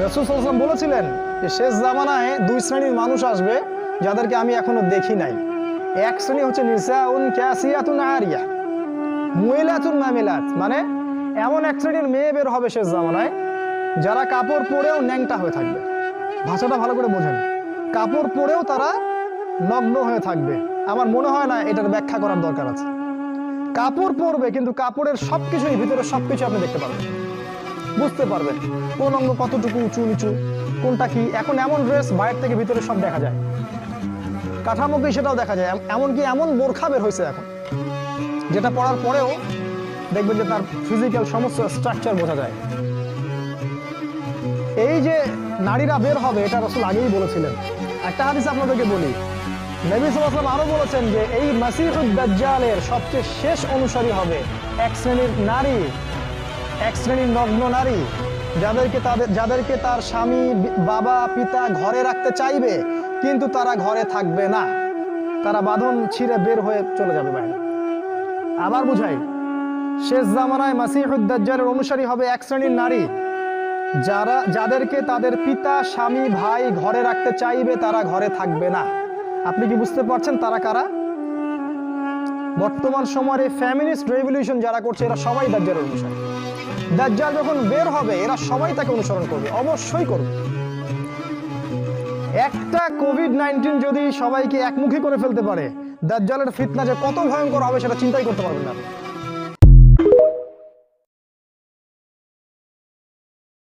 রাসূল সাল্লাল্লাহু আলাইহি ওয়াসাল্লাম বলেছিলেন যে শেষ জামানায় দুই শ্রেণীর মানুষ আসবে যাদেরকে আমি এখনো দেখি নাই। এক শ্রেণী হচ্ছে নিসাউন কাসিয়াতুন আরিয়া, মুইলাতুন মামিলাত, মানে এমন এক শ্রেণীর মেয়ে বের হবে শেষ জামানায় যারা কাপড় পরেও ন্যাংটা হয়ে থাকবে। ভাষাটা ভালো করে বোঝেন, কাপড় পরেও তারা নগ্ন হয়ে থাকবে। আমার মনে হয় না এটার ব্যাখ্যা করার দরকার আছে। কাপড় পরবে কিন্তু কাপড়ের সবকিছুই, ভিতরে সবকিছু আপনি দেখতে পারবেন, বুঝতে পারবেন কোন অঙ্গ কতটুকু উঁচু নিচু, কোনটা কি। এখন এমন ড্রেস বাইরে থেকে ভিতরে সব দেখা যায়, কাঠামোকে সেটাও দেখা যায়। এমনকি এমন বোরখা বের হয়েছে এখন যেটা পরার পরেও দেখবেন যে তার ফিজিক্যাল সমস্ত স্ট্রাকচার বোঝা যায়। এই যে নারীরা বের হবে এটা রাসূল আগেই বলেছিলেন। একটা হাদিস আপনাদেরকে বলি, নবী সাল্লাল্লাহু আলাইহি ওয়াসাল্লাম আরো বলেছেন যে এই মাসিহুদ দাজ্জালের সবচেয়ে শেষ অনুসারী হবে এক শ্রেণীর নারী, এক শ্রেণীর নগ্ন নারী যাদেরকে তার স্বামী বাবা পিতা ঘরে রাখতে চাইবে কিন্তু তারা ঘরে থাকবে না, তারা বাঁধন ছিঁড়ে বের হয়ে চলে যাবে বাইরে। আবার বুঝাই, শেষ জামানায় মাসিহুদ দাজ্জালের অনুসারী হবে এক শ্রেণীর নারী যাদেরকে তাদের পিতা স্বামী ভাই ঘরে রাখতে চাইবে, তারা ঘরে থাকবে না। আপনি কি বুঝতে পারছেন তারা কারা? বর্তমান সময়ের এই ফ্যামিলিস্ট রেভলিউশন যারা করছে এরা সবাই দাজ্জালের অনুসারী। দাজ্জাল যখন বের হবে এরা সবাই তাকে অনুসরণ করবে, অবশ্যই করবে। একটা কোভিড-19 যদি সবাইকে একমুখী করে ফেলতে পারে, দাজ্জালের ফিতনা যে কত ভয়ঙ্কর হবে সেটা চিন্তাই করতে পারবেন না।